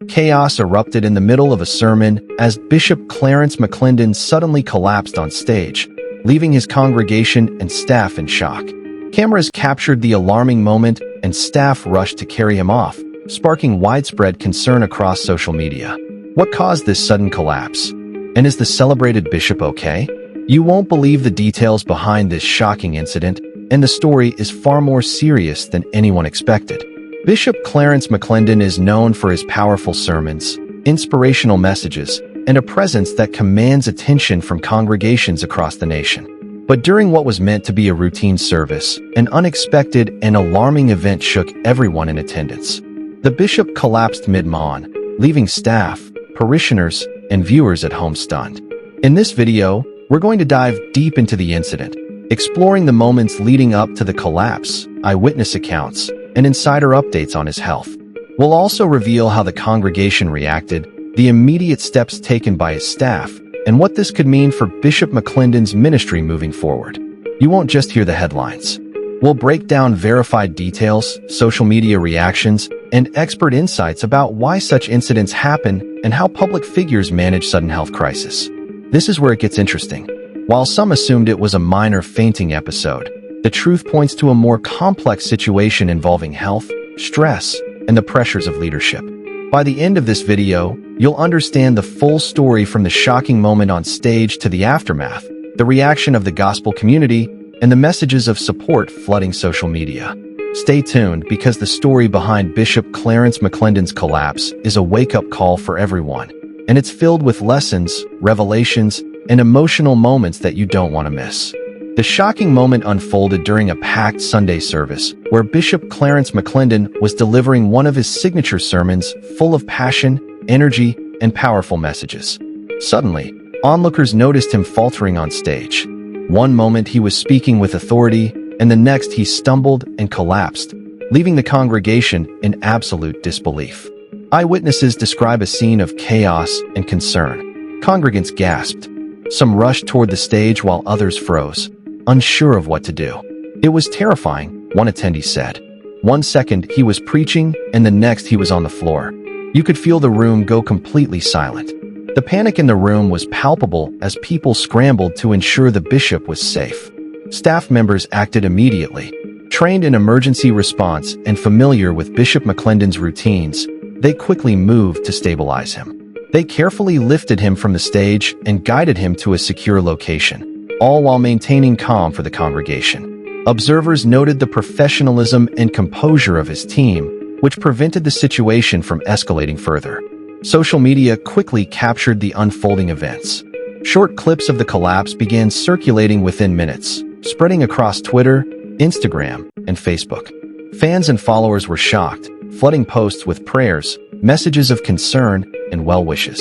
Chaos erupted in the middle of a sermon as Bishop Clarence McClendon suddenly collapsed on stage, leaving his congregation and staff in shock. Cameras captured the alarming moment, and staff rushed to carry him off, sparking widespread concern across social media. What caused this sudden collapse? And is the celebrated bishop okay? You won't believe the details behind this shocking incident, and the story is far more serious than anyone expected. Bishop Clarence McClendon is known for his powerful sermons, inspirational messages, and a presence that commands attention from congregations across the nation. But during what was meant to be a routine service, an unexpected and alarming event shook everyone in attendance. The bishop collapsed mid-mon, leaving staff, parishioners, and viewers at home stunned. In this video, we're going to dive deep into the incident, exploring the moments leading up to the collapse, eyewitness accounts, and insider updates on his health. We'll also reveal how the congregation reacted, the immediate steps taken by his staff, and what this could mean for Bishop McClendon's ministry moving forward. You won't just hear the headlines. We'll break down verified details, social media reactions, and expert insights about why such incidents happen and how public figures manage sudden health crisis. This is where it gets interesting. While some assumed it was a minor fainting episode, the truth points to a more complex situation involving health, stress, and the pressures of leadership. By the end of this video, you'll understand the full story from the shocking moment on stage to the aftermath, the reaction of the gospel community, and the messages of support flooding social media. Stay tuned because the story behind Bishop Clarence McClendon's collapse is a wake-up call for everyone, and it's filled with lessons, revelations, and emotional moments that you don't want to miss. The shocking moment unfolded during a packed Sunday service where Bishop Clarence McClendon was delivering one of his signature sermons full of passion, energy, and powerful messages. Suddenly, onlookers noticed him faltering on stage. One moment he was speaking with authority, and the next he stumbled and collapsed, leaving the congregation in absolute disbelief. Eyewitnesses describe a scene of chaos and concern. Congregants gasped. Some rushed toward the stage while others froze, unsure of what to do. It was terrifying, one attendee said. 1 second he was preaching, and the next he was on the floor. You could feel the room go completely silent. The panic in the room was palpable as people scrambled to ensure the bishop was safe. Staff members acted immediately. Trained in emergency response and familiar with Bishop McClendon's routines, they quickly moved to stabilize him. They carefully lifted him from the stage and guided him to a secure location, all while maintaining calm for the congregation. Observers noted the professionalism and composure of his team, which prevented the situation from escalating further. Social media quickly captured the unfolding events. Short clips of the collapse began circulating within minutes, spreading across Twitter, Instagram, and Facebook. Fans and followers were shocked, flooding posts with prayers, messages of concern, and well wishes.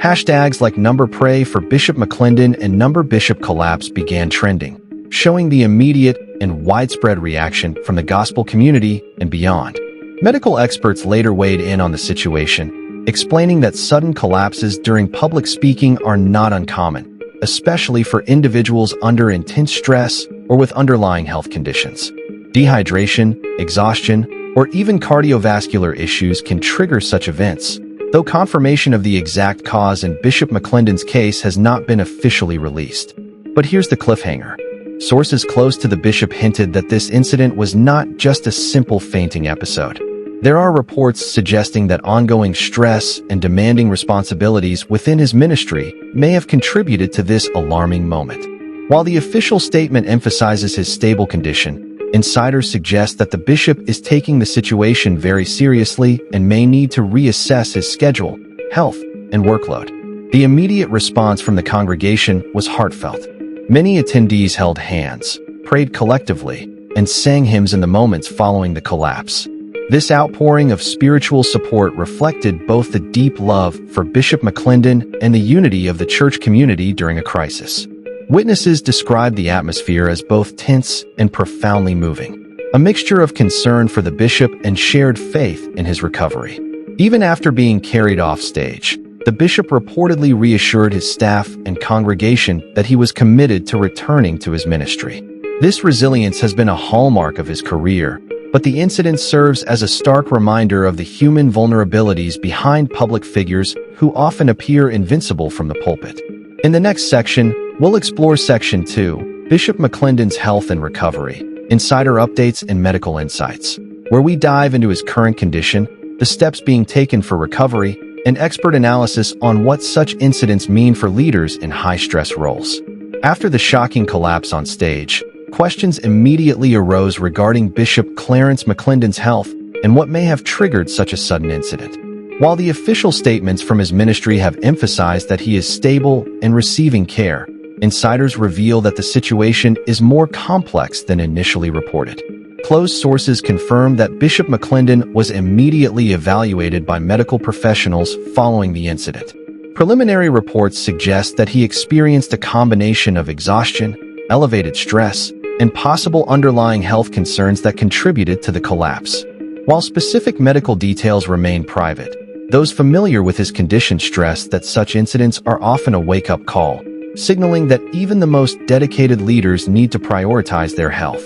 Hashtags like #Pray for Bishop McClendon and #Bishop Collapse began trending, showing the immediate and widespread reaction from the gospel community and beyond. Medical experts later weighed in on the situation, explaining that sudden collapses during public speaking are not uncommon, especially for individuals under intense stress or with underlying health conditions. Dehydration, exhaustion, or even cardiovascular issues can trigger such events, though confirmation of the exact cause in Bishop McClendon's case has not been officially released. But here's the cliffhanger. Sources close to the bishop hinted that this incident was not just a simple fainting episode. There are reports suggesting that ongoing stress and demanding responsibilities within his ministry may have contributed to this alarming moment. While the official statement emphasizes his stable condition, insiders suggest that the bishop is taking the situation very seriously and may need to reassess his schedule, health, and workload. The immediate response from the congregation was heartfelt. Many attendees held hands, prayed collectively, and sang hymns in the moments following the collapse. This outpouring of spiritual support reflected both the deep love for Bishop McClendon and the unity of the church community during a crisis. Witnesses described the atmosphere as both tense and profoundly moving, a mixture of concern for the bishop and shared faith in his recovery. Even after being carried off stage, the bishop reportedly reassured his staff and congregation that he was committed to returning to his ministry. This resilience has been a hallmark of his career, but the incident serves as a stark reminder of the human vulnerabilities behind public figures who often appear invincible from the pulpit. In the next section, we'll explore Section 2, Bishop McClendon's Health and Recovery, Insider Updates and Medical Insights, where we dive into his current condition, the steps being taken for recovery, and expert analysis on what such incidents mean for leaders in high-stress roles. After the shocking collapse on stage, questions immediately arose regarding Bishop Clarence McClendon's health and what may have triggered such a sudden incident. While the official statements from his ministry have emphasized that he is stable and receiving care, insiders reveal that the situation is more complex than initially reported. Close sources confirm that Bishop McClendon was immediately evaluated by medical professionals following the incident. Preliminary reports suggest that he experienced a combination of exhaustion, elevated stress, and possible underlying health concerns that contributed to the collapse. While specific medical details remain private, those familiar with his condition stress that such incidents are often a wake-up call, signaling that even the most dedicated leaders need to prioritize their health.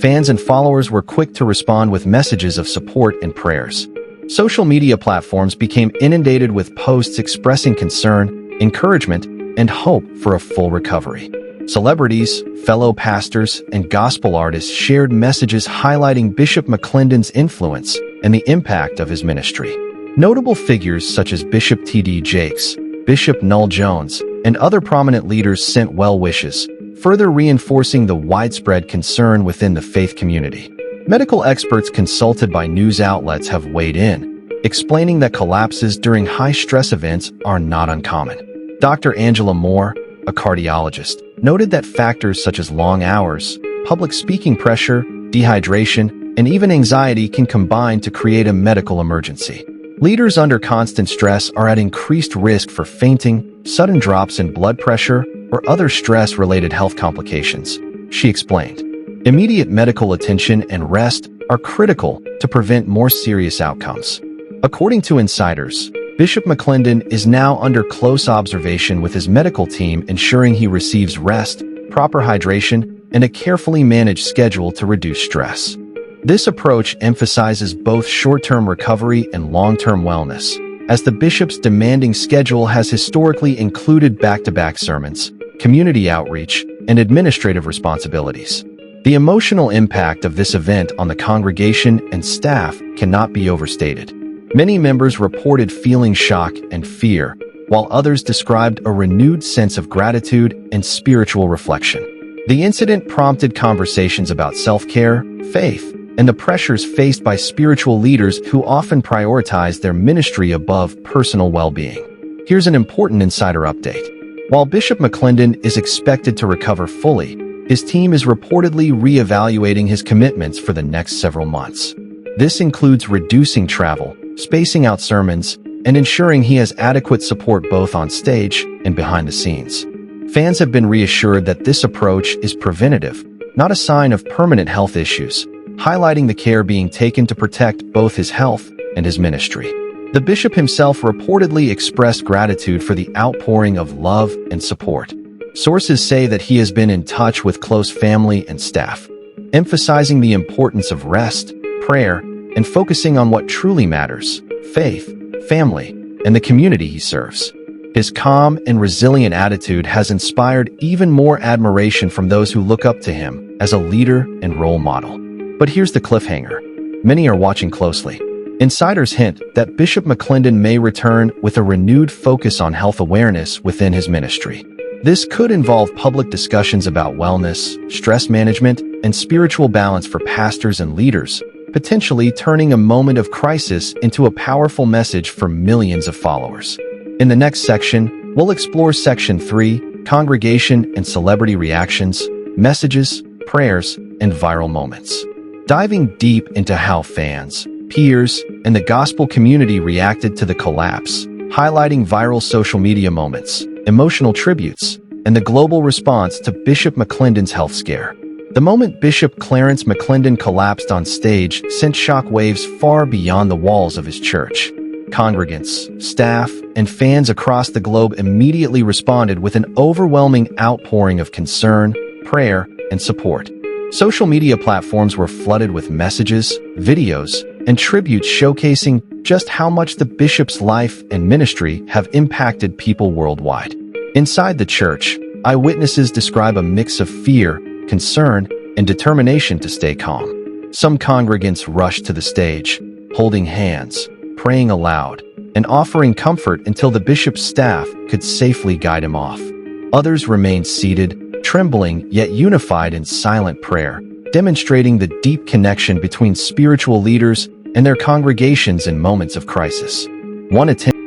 Fans and followers were quick to respond with messages of support and prayers. Social media platforms became inundated with posts expressing concern, encouragement, and hope for a full recovery. Celebrities, fellow pastors, and gospel artists shared messages highlighting Bishop McClendon's influence and the impact of his ministry. Notable figures such as Bishop T.D. Jakes, Bishop Noel Jones, and other prominent leaders sent well wishes, further reinforcing the widespread concern within the faith community. Medical experts consulted by news outlets have weighed in, explaining that collapses during high-stress events are not uncommon. Dr. Angela Moore, a cardiologist, noted that factors such as long hours, public speaking pressure, dehydration, and even anxiety can combine to create a medical emergency. Leaders under constant stress are at increased risk for fainting, sudden drops in blood pressure, or other stress-related health complications, she explained. Immediate medical attention and rest are critical to prevent more serious outcomes. According to insiders, Bishop McClendon is now under close observation with his medical team, ensuring he receives rest, proper hydration, and a carefully managed schedule to reduce stress. This approach emphasizes both short-term recovery and long-term wellness, as the bishop's demanding schedule has historically included back-to-back sermons, community outreach, and administrative responsibilities. The emotional impact of this event on the congregation and staff cannot be overstated. Many members reported feeling shock and fear, while others described a renewed sense of gratitude and spiritual reflection. The incident prompted conversations about self-care, faith, and the pressures faced by spiritual leaders who often prioritize their ministry above personal well-being. Here's an important insider update. While Bishop McClendon is expected to recover fully, his team is reportedly re-evaluating his commitments for the next several months. This includes reducing travel, spacing out sermons, and ensuring he has adequate support both on stage and behind the scenes. Fans have been reassured that this approach is preventative, not a sign of permanent health issues, highlighting the care being taken to protect both his health and his ministry. The bishop himself reportedly expressed gratitude for the outpouring of love and support. Sources say that he has been in touch with close family and staff, emphasizing the importance of rest, prayer, and focusing on what truly matters: faith, family, and the community he serves. His calm and resilient attitude has inspired even more admiration from those who look up to him as a leader and role model. But here's the cliffhanger. Many are watching closely. Insiders hint that Bishop McClendon may return with a renewed focus on health awareness within his ministry. This could involve public discussions about wellness, stress management, and spiritual balance for pastors and leaders, potentially turning a moment of crisis into a powerful message for millions of followers. In the next section, we'll explore Section 3, Congregation and Celebrity Reactions, Messages, Prayers, and Viral Moments. Diving deep into how fans, peers, and the gospel community reacted to the collapse, highlighting viral social media moments, emotional tributes, and the global response to Bishop McClendon's health scare. The moment Bishop Clarence McClendon collapsed on stage sent shockwaves far beyond the walls of his church. Congregants, staff, and fans across the globe immediately responded with an overwhelming outpouring of concern, prayer, and support. Social media platforms were flooded with messages, videos, and tributes showcasing just how much the bishop's life and ministry have impacted people worldwide. Inside the church, eyewitnesses describe a mix of fear, concern, and determination to stay calm. Some congregants rushed to the stage, holding hands, praying aloud, and offering comfort until the bishop's staff could safely guide him off. Others remained seated, trembling yet unified in silent prayer, demonstrating the deep connection between spiritual leaders and their congregations in moments of crisis. One attendee